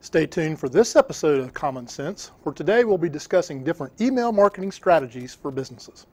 Stay tuned for this episode of Common Sense, where today we'll be discussing different email marketing strategies for businesses.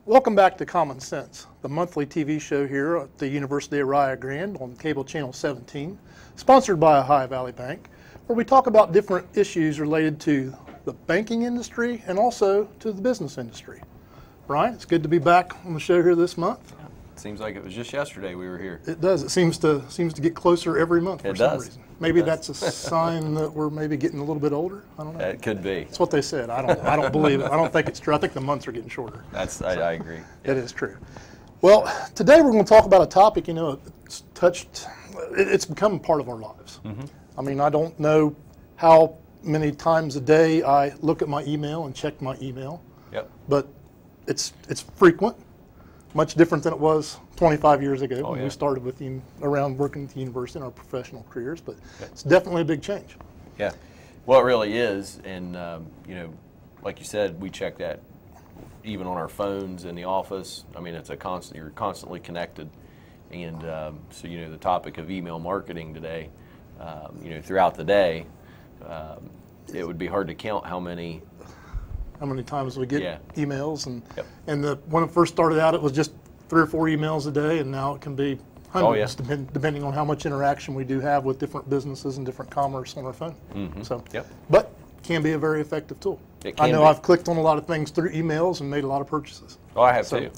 Welcome back to Common Sense, the monthly TV show here at the University of Rio Grande on cable channel 17, sponsored by Ohio Valley Bank, where we talk about different issues related to the banking industry and also to the business industry. Brian, it's good to be back on the show here this month. It seems like it was just yesterday we were here. It does. It seems to get closer every month for some reason. Maybe that's a sign that we're maybe getting a little bit older. I don't know. It could be. That's what they said. I don't believe it. I don't think it's true. I think the months are getting shorter. I agree. It is true. Well, today we're going to talk about a topic, it's become part of our lives. Mm-hmm. I mean, I don't know how many times a day I look at my email and check my email. Yep. But it's frequent. Much different than it was 25 years ago when we started around working at the university in our professional careers, but it's definitely a big change. Yeah, well, it really is, and like you said, we check that even on our phones in the office. I mean, it's a constant. You're constantly connected, and so the topic of email marketing today, throughout the day, it would be hard to count how many times we get emails, and when it first started out, it was just 3 or 4 emails a day, and now it can be hundreds, depending on how much interaction we do have with different businesses and different commerce on our phone. Mm-hmm. So, but can be a very effective tool. I know I've clicked on a lot of things through emails and made a lot of purchases. Oh, I have too.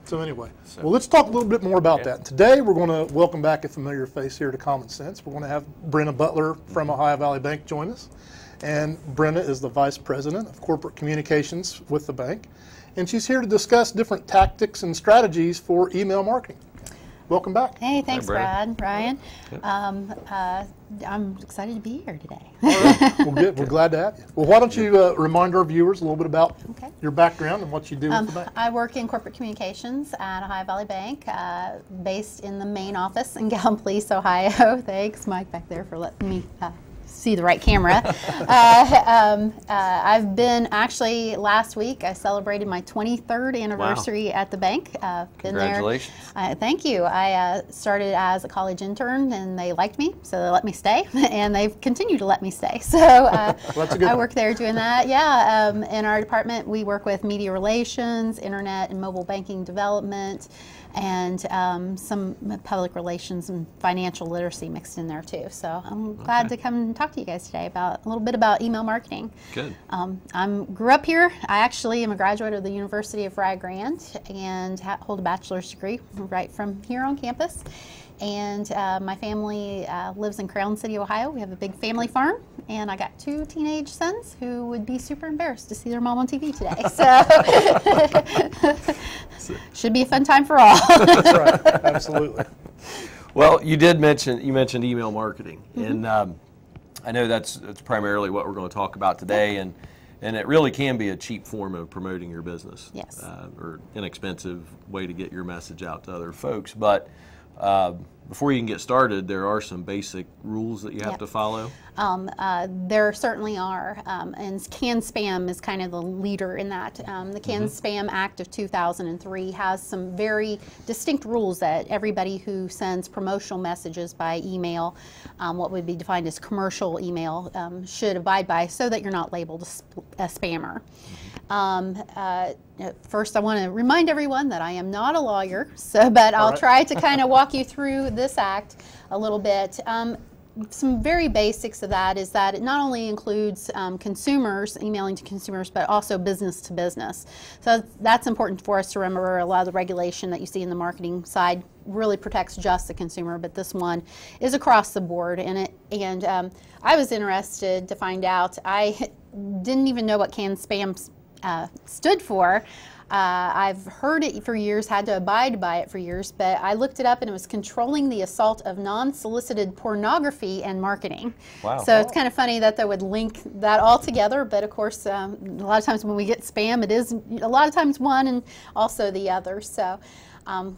So anyway, well, let's talk a little bit more about that. Today, we're going to welcome back a familiar face here to Common Sense. We're going to have Brenna Butler from Ohio Valley Bank join us. And Brenna is the Vice President of Corporate Communications with the bank. And she's here to discuss different tactics and strategies for email marketing. Welcome back. Hey, thanks, Brad, Ryan. Yep. I'm excited to be here today. All right. Well, good. We're glad to have you. Well, why don't you remind our viewers a little bit about your background and what you do with the bank? I work in corporate communications at Ohio Valley Bank, based in the main office in Gallipolis, Ohio. Thanks, Mike, back there, for letting me see the right camera. I've been last week I celebrated my 23rd anniversary at the bank. Congratulations. Been there. Thank you. I started as a college intern and they liked me, so they let me stay, and they've continued to let me stay. So I work there doing that. In our department we work with media relations, internet and mobile banking development, and some public relations and financial literacy mixed in there too. So I'm glad to come and talk to you guys today about a little bit about email marketing. Good. I grew up here. I actually am a graduate of the University of Rio Grande and hold a bachelor's degree right from here on campus. And my family lives in Crown City, Ohio. We have a big family farm, and I got 2 teenage sons who would be super embarrassed to see their mom on TV today. So should be a fun time for all. That's right. Absolutely. Well, you mentioned email marketing, and I know that's primarily what we're going to talk about today, and it really can be a cheap form of promoting your business. Yes. Or inexpensive way to get your message out to other folks, but before you can get started, there are some basic rules that you have to follow. There certainly are, and CAN Spam is kind of the leader in that. The CAN Spam Act of 2003 has some very distinct rules that everybody who sends promotional messages by email, what would be defined as commercial email, should abide by, so that you're not labeled a spammer. First, I want to remind everyone that I am not a lawyer, but I'll try to kind of walk you through this act a little bit. Some very basics of that is that it not only includes consumers, emailing to consumers, but also business to business. So that's important for us to remember. A lot of the regulation that you see in the marketing side really protects just the consumer, but this one is across the board. And I was interested to find out. I didn't even know what CAN Spam stood for. I've heard it for years, had to abide by it for years, but I looked it up and it was controlling the assault of non-solicited pornography and marketing. Wow. So it's kind of funny that they would link that all together, but of course, a lot of times when we get spam, it is a lot of times one and also the other. So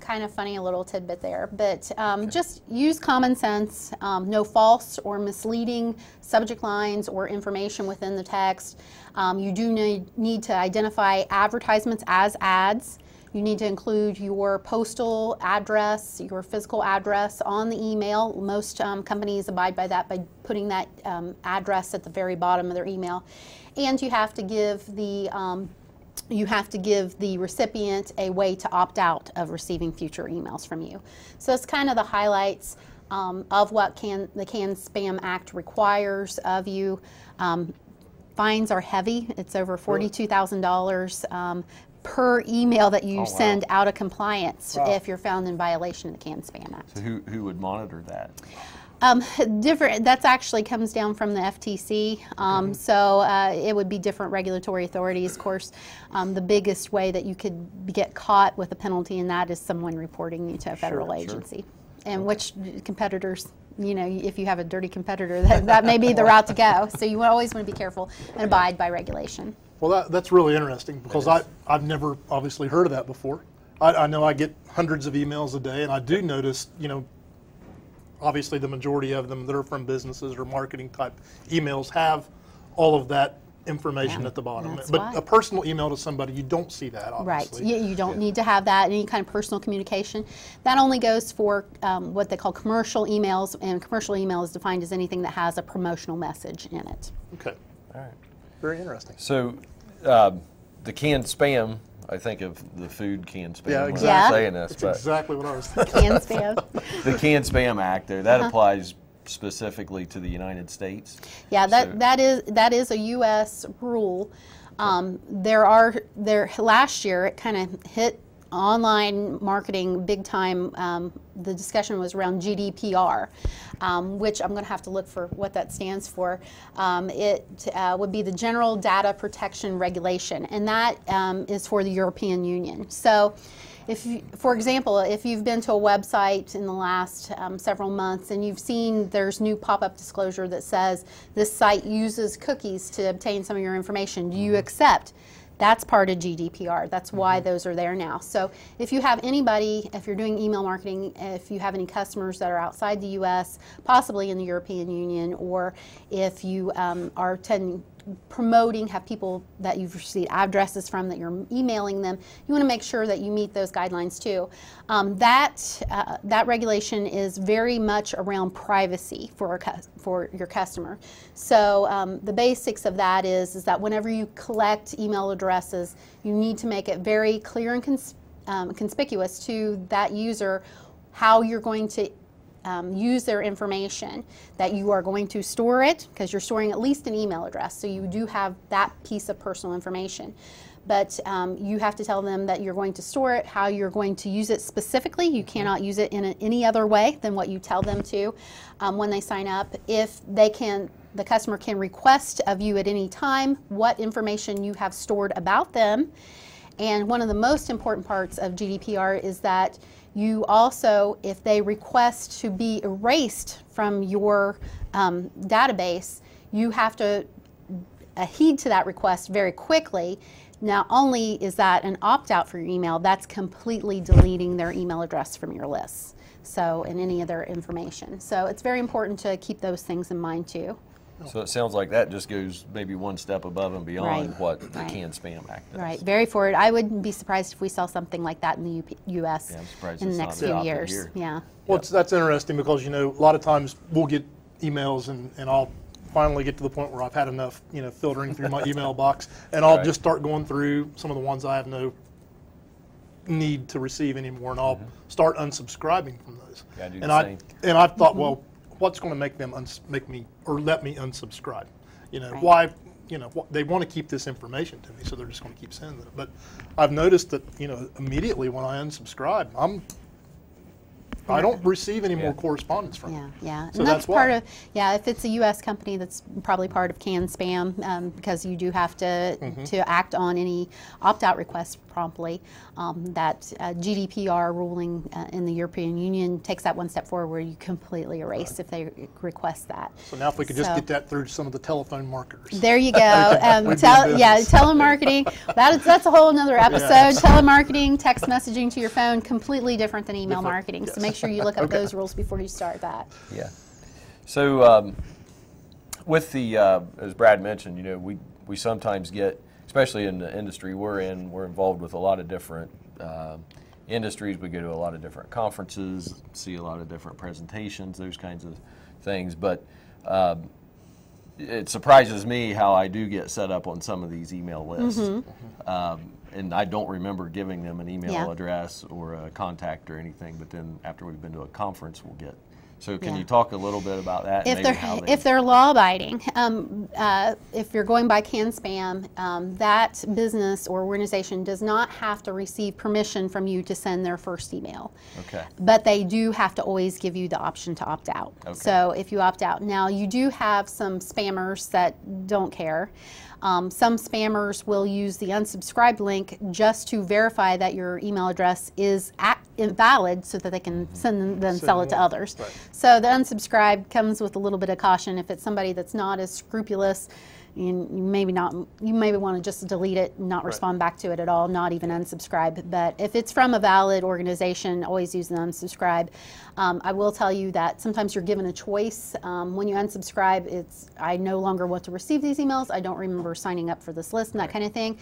kind of funny, a little tidbit there. But just use common sense, no false or misleading subject lines or information within the text. You do need to identify advertisements as ads. You need to include your postal address, your physical address on the email. Most companies abide by that by putting that address at the very bottom of their email. And you have to give the recipient a way to opt out of receiving future emails from you. So it's kind of the highlights of what the CAN-SPAM Act requires of you. Fines are heavy. It's over $42,000 per email that you send out of compliance if you're found in violation of the CAN-SPAM Act. So who would monitor that? That actually comes down from the FTC, so it would be different regulatory authorities. Of course, the biggest way that you could get caught with a penalty in that is someone reporting you to a federal agency. And which competitors, you know, if you have a dirty competitor, that may be the route to go. So you always want to be careful and abide by regulation. Well, that's really interesting because I've never obviously heard of that before. I know I get hundreds of emails a day, and I do notice, you know, obviously the majority of them that are from businesses or marketing type emails have all of that information at the bottom. But a personal email to somebody, you don't see that, obviously. Right. You don't need to have that, any kind of personal communication. That only goes for what they call commercial emails, and commercial email is defined as anything that has a promotional message in it. Okay. All right. Very interesting. So the canned spam, I think of the food canned spam. Yeah, when exactly. I'm saying this, That's but exactly what I was thinking. CAN-SPAM. the Canned Spam Act there, that applies specifically to the United States? Yeah, that is a U.S. rule. Last year it kind of hit online marketing big time. The discussion was around GDPR, which I'm going to have to look for what that stands for. It would be the General Data Protection Regulation, and that is for the European Union. So, for example, if you've been to a website in the last several months and you've seen there's new pop-up disclosure that says this site uses cookies to obtain some of your information, do you accept? That's part of GDPR. That's why those are there now. So if you have anybody, if you're doing email marketing, if you have any customers that are outside the U.S., possibly in the European Union, or if you are promoting, have people that you've received addresses from that you're emailing them, you want to make sure that you meet those guidelines too. That regulation is very much around privacy for your customer. So the basics of that is that whenever you collect email addresses, you need to make it very clear and conspicuous to that user how you're going to use their information, that you are going to store it, because you're storing at least an email address, so you do have that piece of personal information. But you have to tell them that you're going to store it, how you're going to use it specifically. You cannot use it in any other way than what you tell them to when they sign up. If they can, the customer can request of you at any time what information you have stored about them. And one of the most important parts of GDPR is that you also, if they request to be erased from your database, you have to heed to that request very quickly. Not only is that an opt-out for your email, that's completely deleting their email address from your list, so, and any other information. So it's very important to keep those things in mind too. So it sounds like that just goes maybe one step above and beyond what the Canned Spam Act does. Right, very forward. I wouldn't be surprised if we saw something like that in the U.S. in the next few years. Here. Yeah. Well, that's interesting because, you know, a lot of times we'll get emails and I'll finally get to the point where I've had enough, you know, filtering through my email box, and I'll just start going through some of the ones I have no need to receive anymore, and I'll start unsubscribing from those. Yeah, I do and the same. And I thought, well, what's going to make them make me or let me unsubscribe? You know, why? You know, they want to keep this information to me, so they're just going to keep sending it. But I've noticed that, you know, immediately when I unsubscribe, I'm I don't receive any more correspondence from them. Yeah. So And that's part why. of, if it's a U.S. company, that's probably part of CAN-SPAM, because you do have to act on any opt-out requests promptly. That GDPR ruling in the European Union takes that one step forward where you completely erase if they request that. So now if we could just get that through some of the telephone marketers. There you go. Telemarketing. That's a whole other episode. Yes. Telemarketing, text messaging to your phone, completely different than email marketing. So make sure you look up those rules before you start that. Yeah. So with the, as Brad mentioned, you know, we sometimes get, especially in the industry we're in, we're involved with a lot of different industries. We go to a lot of different conferences, see a lot of different presentations, those kinds of things. But it surprises me how I do get set up on some of these email lists. And I don't remember giving them an email address or a contact or anything, but then after we've been to a conference, we'll get. So can you talk a little bit about that? If they're law-abiding, if you're going by CAN-SPAM, that business or organization does not have to receive permission from you to send their first email. Okay. But they do have to always give you the option to opt out. Okay. So if you opt out, now you do have some spammers that don't care. Some spammers will use the unsubscribe link just to verify that your email address is invalid so that they can sell it to others. Right. So the unsubscribe comes with a little bit of caution. If it's somebody that's not as scrupulous, you maybe want to just delete it and not respond back to it at all, not even unsubscribe. But if it's from a valid organization, always use the unsubscribe. I will tell you that sometimes you're given a choice. When you unsubscribe, it's, I no longer want to receive these emails, I don't remember signing up for this list and that kind of thing.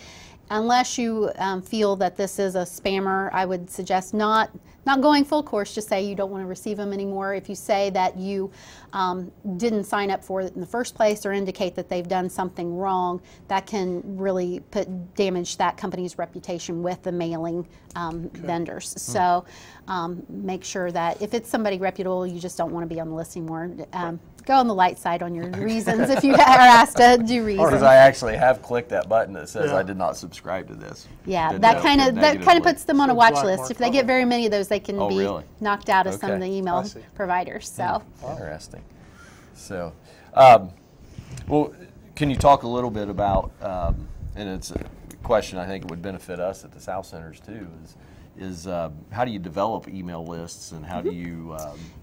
Unless you feel that this is a spammer, I would suggest not going full course. Just say you don't want to receive them anymore. If you say that you didn't sign up for it in the first place or indicate that they've done something wrong, that can really damage that company's reputation with the mailing vendors. So make sure that if it's somebody reputable, you just don't want to be on the list anymore. Go on the light side on your reasons if you are asked to do reasons. Because I actually have clicked that button that says I did not subscribe to this. Yeah, that kind of puts them on a watch list. If they get very many of those, they can be really? knocked out of some of the email providers. So interesting. So, well, can you talk a little bit about, and it's a question I think it would benefit us at the South Centers too, is how do you develop email lists and how do you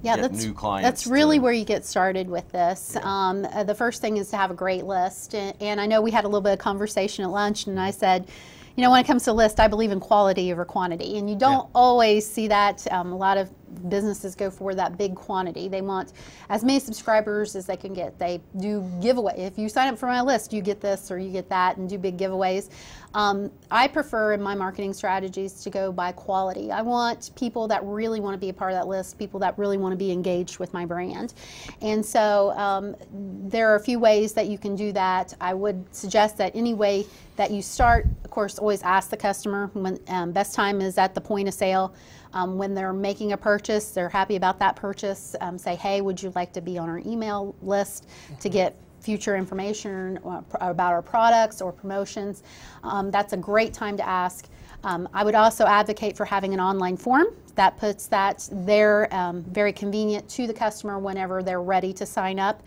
get new clients? That's really where you get started with this. The first thing is to have a great list. And I know we had a little bit of conversation at lunch, and I said, you know, when it comes to list, I believe in quality over quantity. And you don't always see that. A lot of businesses go for that big quantity. They want as many subscribers as they can get. They do giveaway. If you sign up for my list, you get this or you get that, and do big giveaways. I prefer in my marketing strategies to go by quality. I want people that really want to be a part of that list, people that really want to be engaged with my brand. And so there are a few ways that you can do that. I would suggest that any way that you start, of course, always ask the customer. When best time is at the point of sale. When they're making a purchase, they're happy about that purchase, say, hey, would you like to be on our email list to get future information about our products or promotions? That's a great time to ask. I would also advocate for having an online form that puts that there, very convenient to the customer whenever they're ready to sign up.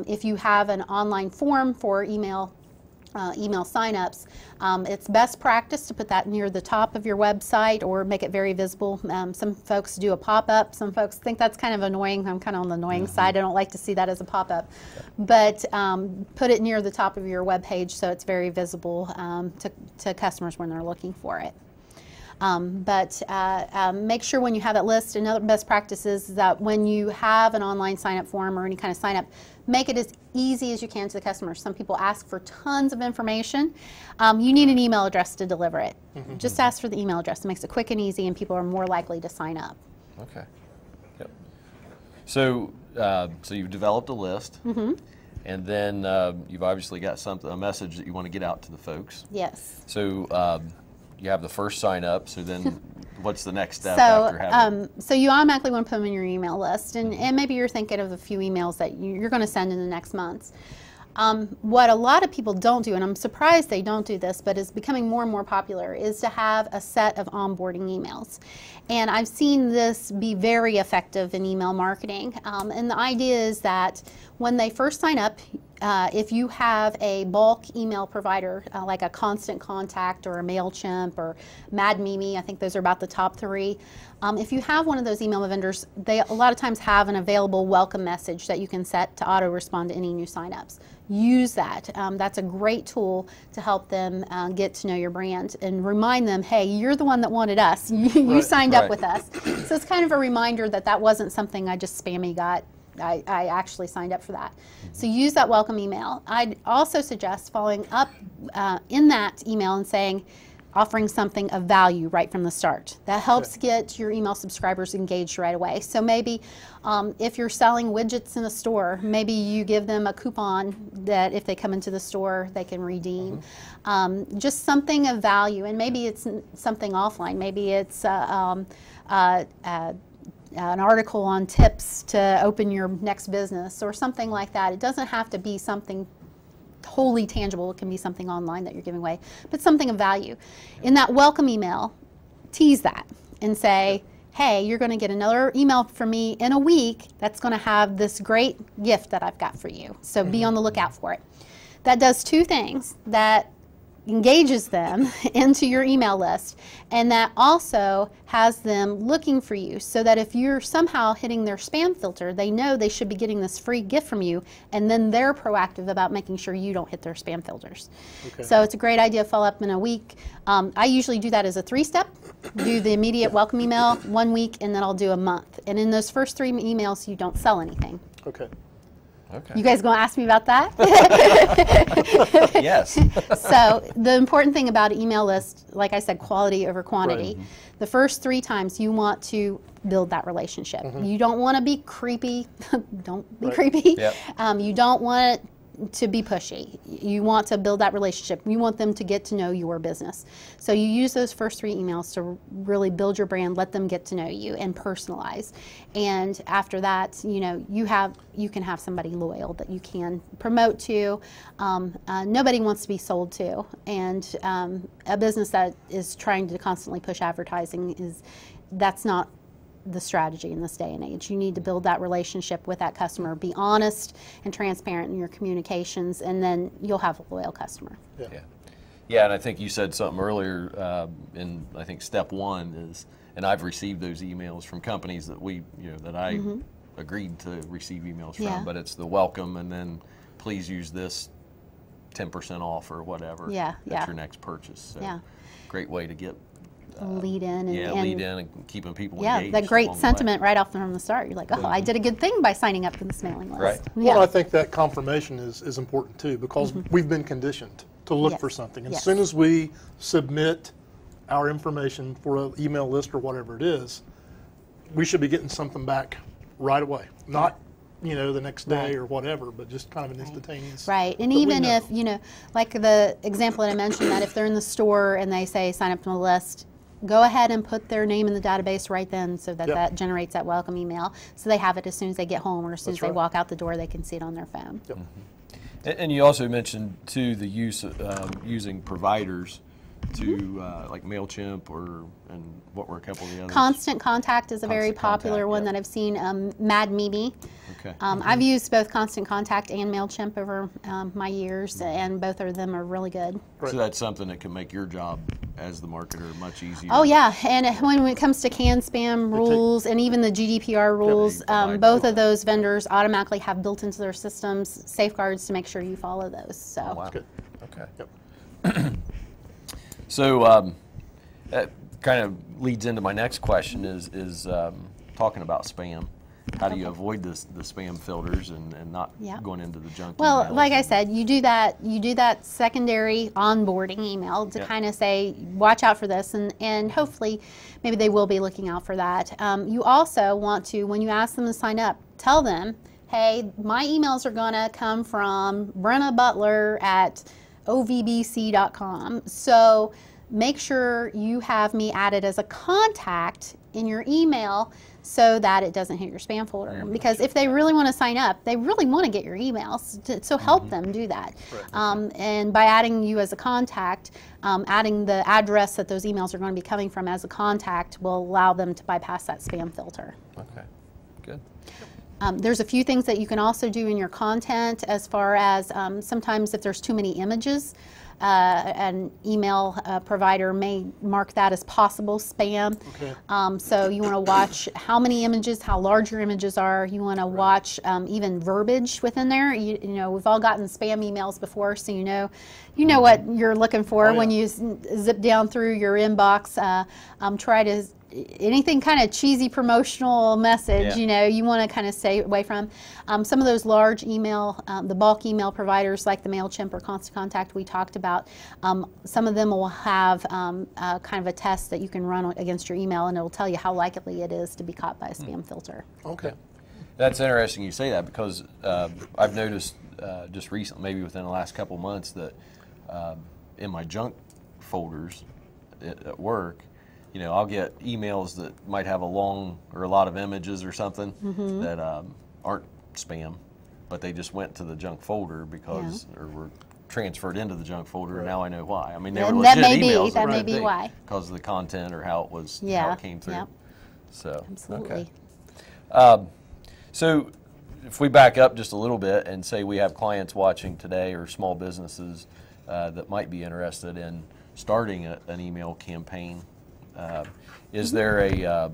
If you have an online form for email signups, it's best practice to put that near the top of your website or make it very visible. Some folks do a pop-up. Some folks think that's kind of annoying. I'm kind of on the annoying side. I don't like to see that as a pop-up. But put it near the top of your web page so it's very visible to customers when they're looking for it. Make sure when you have that list, another best practice is that when you have an online sign-up form or any kind of sign-up, make it as easy as you can to the customer. Some people ask for tons of information. You need an email address to deliver it. Just ask for the email address. It makes it quick and easy, and people are more likely to sign up. Okay. Yep. So, so you've developed a list, and then you've obviously got a message that you want to get out to the folks. Yes. So you have the first sign up. So then, what's the next step after having? So you automatically want to put them in your email list, and maybe you're thinking of a few emails that you're going to send in the next months. What a lot of people don't do, and I'm surprised they don't do this, but is becoming more and more popular, is to have a set of onboarding emails. And I've seen this be very effective in email marketing. And the idea is that when they first sign up, if you have a bulk email provider like a Constant Contact or a MailChimp or MadMimi, I think those are about the top 3. If you have one of those email vendors, they a lot of times have an available welcome message that you can set to auto-respond to any new signups. Use that. That's a great tool to help them get to know your brand and remind them, hey, you're the one that wanted us. You signed up with us. So it's kind of a reminder that that wasn't something I just spammy got. I actually signed up for that. So use that welcome email. I'd also suggest following up in that email and saying, offering something of value right from the start. That helps get your email subscribers engaged right away. So maybe if you're selling widgets in a store, maybe you give them a coupon that if they come into the store, they can redeem. Just something of value, and maybe it's something offline. Maybe it's an article on tips to open your next business or something like that. It doesn't have to be something wholly tangible. It can be something online that you're giving away, but something of value. In that welcome email, tease that and say, hey, you're going to get another email from me in a week that's going to have this great gift that I've got for you. So be on the lookout for it. That does 2 things. That engages them into your email list, and that also has them looking for you, so that if you're somehow hitting their spam filter, they know they should be getting this free gift from you, and then they're proactive about making sure you don't hit their spam filters. So it's a great idea to follow up in a week. I usually do that as a 3-step. Do the immediate welcome email 1 week, and then I'll do a month. And in those first 3 emails, you don't sell anything. You guys going to ask me about that? Yes. So the important thing about an email list, like I said, quality over quantity. The first 3 times you want to build that relationship. You don't want to be creepy. Don't be creepy. You don't want it to be pushy. You want to build that relationship. You want them to get to know your business. So you use those first 3 emails to really build your brand, let them get to know you, and personalize. And after that, you know, you can have somebody loyal that you can promote to. Nobody wants to be sold to, and a business that is trying to constantly push advertising that's not the strategy in this day and age. You need to build that relationship with that customer, be honest and transparent in your communications, and then you'll have a loyal customer. Yeah, and I think you said something earlier in, I think, step 1 is, and I've received those emails from companies that that I agreed to receive emails from, but it's the welcome, and then please use this 10% off or whatever at your next purchase. So great way to get lead in and lead in and keeping people engaged. That great sentiment right off from the start. You're like, oh, I did a good thing by signing up for this mailing list. Well, I think that confirmation is important too, because we've been conditioned to look for something. And as soon as we submit our information for an email list or whatever it is, we should be getting something back right away. Not the next day or whatever, but just kind of an instantaneous. And even if, like the example that I mentioned, that if they're in the store and they say sign up on the list, go ahead and put their name in the database right then, so that that generates that welcome email, so they have it as soon as they get home, or as soon as they walk out the door, they can see it on their phone. And you also mentioned too the use of using providers to like MailChimp and what were a couple of the others? Constant Contact is a very popular one that I've seen. MadMimi. I've used both Constant Contact and MailChimp over my years, and both of them are really good. So that's something that can make your job as the marketer much easier. Oh yeah, and when it comes to CAN spam rules and even the GDPR rules, both of those vendors automatically have built into their systems safeguards to make sure you follow those. So. Oh, wow. Good. Okay. So that kind of leads into my next question is talking about spam. How do you avoid the spam filters and not going into the junk Well, emails? like I said, you do that secondary onboarding email to kind of say, watch out for this, and hopefully maybe they will be looking out for that. You also want to, when you ask them to sign up, tell them, hey, my emails are going to come from Brenna Butler at ovbc.com. So make sure you have me added as a contact in your email so that it doesn't hit your spam folder. Because if they really want to sign up, they really want to get your emails, so help them do that. Right. And by adding you as a contact, adding the address that those emails are going to be coming from as a contact will allow them to bypass that spam filter. Okay, good. There's a few things that you can also do in your content as far as sometimes if there's too many images, an email provider may mark that as possible spam. Okay. So you want to watch how many images, how large your images are. You want to watch even verbiage within there. You know, we've all gotten spam emails before, so you know what you're looking for when you zip down through your inbox. Try to anything kind of cheesy promotional message, you know, you want to kind of stay away from. Some of those large email, the bulk email providers like the MailChimp or Constant Contact we talked about, some of them will have kind of a test that you can run against your email, and it'll tell you how likely it is to be caught by a spam filter. Okay. That's interesting you say that, because I've noticed just recently, maybe within the last couple months, that in my junk folders at work, you know, I'll get emails that might have a lot of images or something that aren't spam, but they just went to the junk folder because, or were transferred into the junk folder, and now I know why. I mean, they were legit emails. That may be why. Because of the content or how it was, how it came through. Yep. So, absolutely. Okay. So, if we back up just a little bit and say we have clients watching today or small businesses that might be interested in starting an email campaign, is there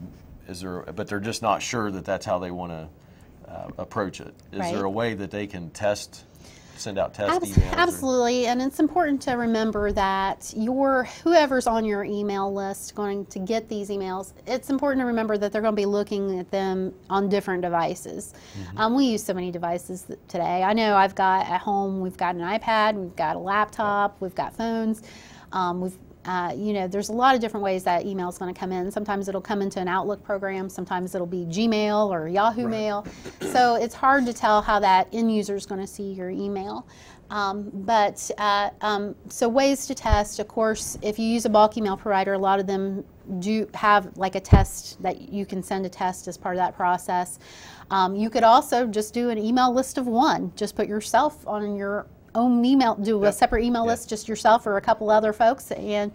but they're just not sure that that's how they want to approach it. Is there a way that they can send out test emails? Absolutely, and it's important to remember that whoever's on your email list going to get these emails, it's important to remember that they're going to be looking at them on different devices. We use so many devices today. I know I've got at home, we've got an iPad, we've got a laptop, we've got phones, you know, there's a lot of different ways that email is going to come in. Sometimes it'll come into an Outlook program. Sometimes it'll be Gmail or Yahoo Mail. So it's hard to tell how that end user is going to see your email. So ways to test, of course, if you use a bulk email provider, a lot of them do have like a test that you can send a test as part of that process. You could also just do an email list of one. Just put yourself on your own email, do a separate email list, just yourself or a couple other folks, and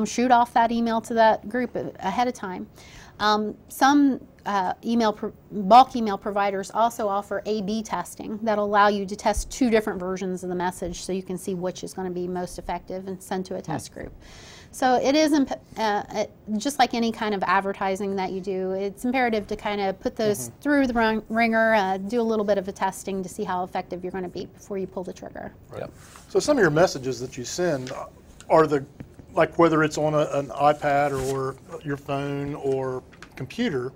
shoot off that email to that group ahead of time. Some bulk email providers also offer A/B testing that'll allow you to test two different versions of the message so you can see which is going to be most effective and send to a test group. So it is just like any kind of advertising that you do, it's imperative to kind of put those through the ringer, do a little bit of a testing to see how effective you're going to be before you pull the trigger. Right. Yep. So some of your messages that you send are like whether it's on an iPad or your phone or computer,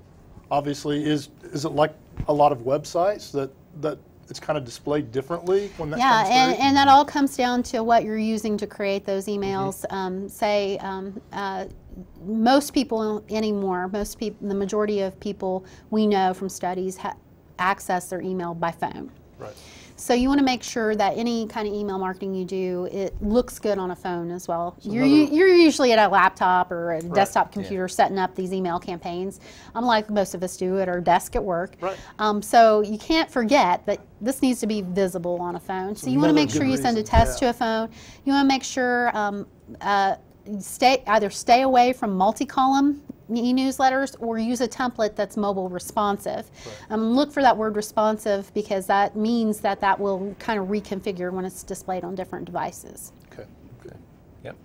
obviously, is it like a lot of websites that it's kind of displayed differently when that comes through? And that all comes down to what you're using to create those emails. Most people anymore, the majority of people we know from studies access their email by phone. Right. So you want to make sure that any kind of email marketing you do, it looks good on a phone as well. So you're usually at a laptop or a desktop computer setting up these email campaigns, unlike most of us do at our desk at work. Right. So you can't forget that this needs to be visible on a phone. So you want to make sure you send a test to a phone. You want to make sure either stay away from multi-column e-newsletters or use a template that's mobile responsive. Right. Look for that word responsive because that means that will kind of reconfigure when it's displayed on different devices. Okay. Yep.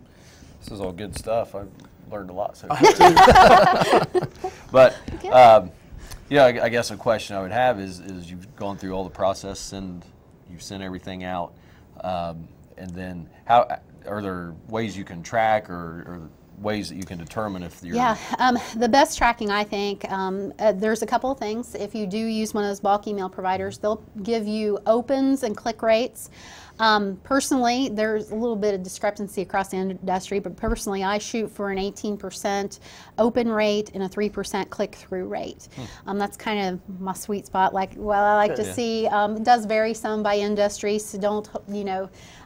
This is all good stuff. I've learned a lot so far. But I guess a question I would have is you've gone through all the process and you've sent everything out, and then how are there ways you can track or ways that you can determine if you're... The best tracking, I think, there's a couple of things. If you do use one of those bulk email providers, they'll give you opens and click rates. Personally, there's a little bit of discrepancy across the industry, but personally, I shoot for an 18% open rate and a 3% click-through rate. That's kind of my sweet spot. I like to see. It does vary some by industry, so don't,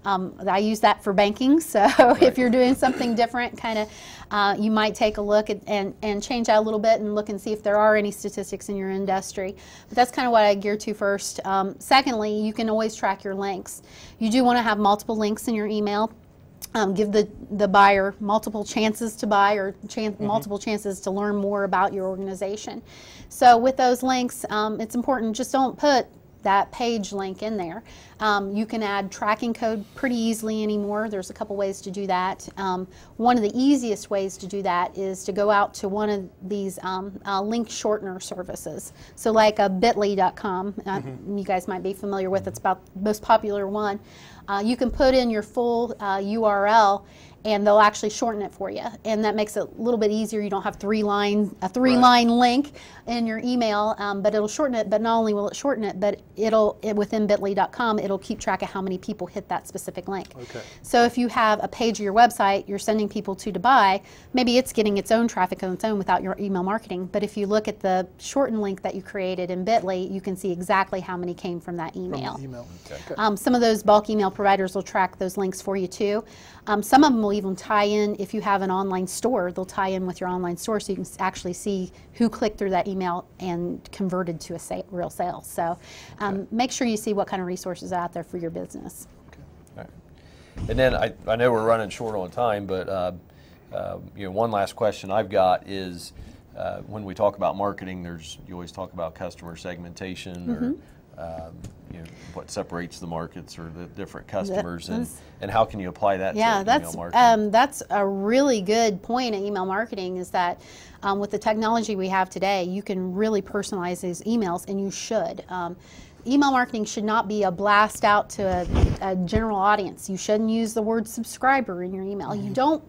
I use that for banking. So if you're doing something different, kind of, you might take a look at, and change that a little bit and look and see if there are any statistics in your industry. But that's kind of what I gear to first. Secondly, you can always track your links. You do want to have multiple links in your email. Give the buyer multiple chances to buy, or multiple chances to learn more about your organization. So with those links, it's important, just don't put that page link in there. You can add tracking code pretty easily anymore. There's a couple ways to do that. One of the easiest ways to do that is to go out to one of these link shortener services. So like a bit.ly.com, you guys might be familiar with, it's about the most popular one. You can put in your full URL and they'll actually shorten it for you, and that makes it a little bit easier. You don't have a three-line link in your email, but it'll shorten it. But not only will it shorten it, but within bit.ly.com, it'll keep track of how many people hit that specific link. Okay. So if you have a page of your website you're sending people to buy, maybe it's getting its own traffic on its own without your email marketing. But if you look at the shortened link that you created in Bitly, you can see exactly how many came from that email. From the email. Okay. Some of those bulk email providers will track those links for you too. Some of them will even tie in, if you have an online store, they'll tie in with your online store so you can actually see who clicked through that email and converted to a real sale. So make sure you see what kind of resources are out there for your business. Okay. All right. And then I know we're running short on time, but one last question I've got is when we talk about marketing, you always talk about customer segmentation or what separates the markets or the different customers, and how can you apply that to email marketing? That's a really good point in email marketing, is that with the technology we have today, you can really personalize these emails, and you should. Email marketing should not be a blast out to a general audience. You shouldn't use the word subscriber in your email. You don't,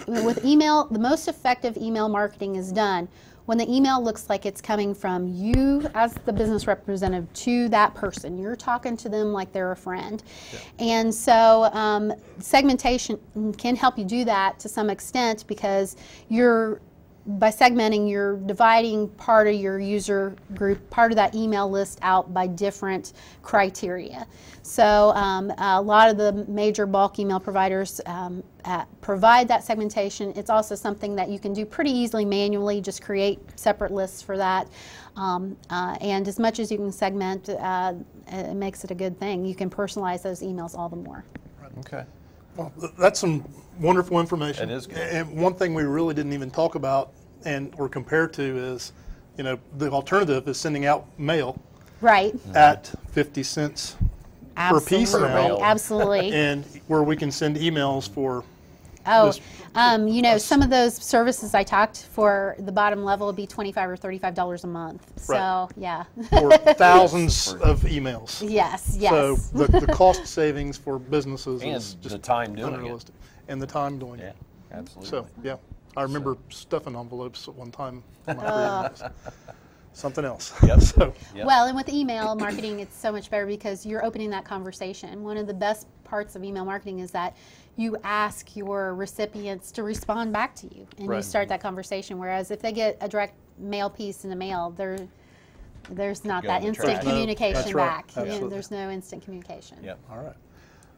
with email, the most effective email marketing is done when the email looks like it's coming from you as the business representative to that person. You're talking to them like they're a friend. Yeah. And so segmentation can help you do that to some extent, because by segmenting, you're dividing part of your user group, part of that email list out by different criteria. So a lot of the major bulk email providers provide that segmentation. It's also something that you can do pretty easily manually, just create separate lists for that. And as much as you can segment, it makes it a good thing. You can personalize those emails all the more. Okay. Well, that's some wonderful information. It is good. And one thing we really didn't even talk about or compare to is, the alternative is sending out mail. Right. At 50 cents per piece now. Absolutely. And where we can send emails for. Some of those services I talked for, the bottom level would be $25 or $35 a month. So, right. Yeah. For thousands of emails. Yes. So the cost savings for businesses is just the time doing unrealistic. And the time doing it. Yeah, absolutely. So, yeah. I remember stuffing envelopes at one time on my emails. Something else. Yep. Well, and with email marketing, it's so much better because you're opening that conversation. One of the best parts of email marketing is that you ask your recipients to respond back to you, and you start that conversation. Whereas if they get a direct mail piece in the mail, there's not that instant communication back. There's no instant communication. Yep. All right.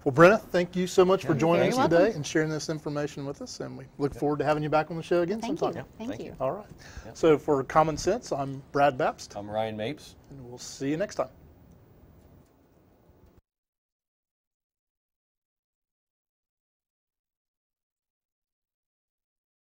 Well, Brenna, thank you so much for joining us today and sharing this information with us, and we look forward to having you back on the show again sometime. Thank you. All right. So for Common Sense, I'm Brad Babst. I'm Ryan Mapes. And we'll see you next time.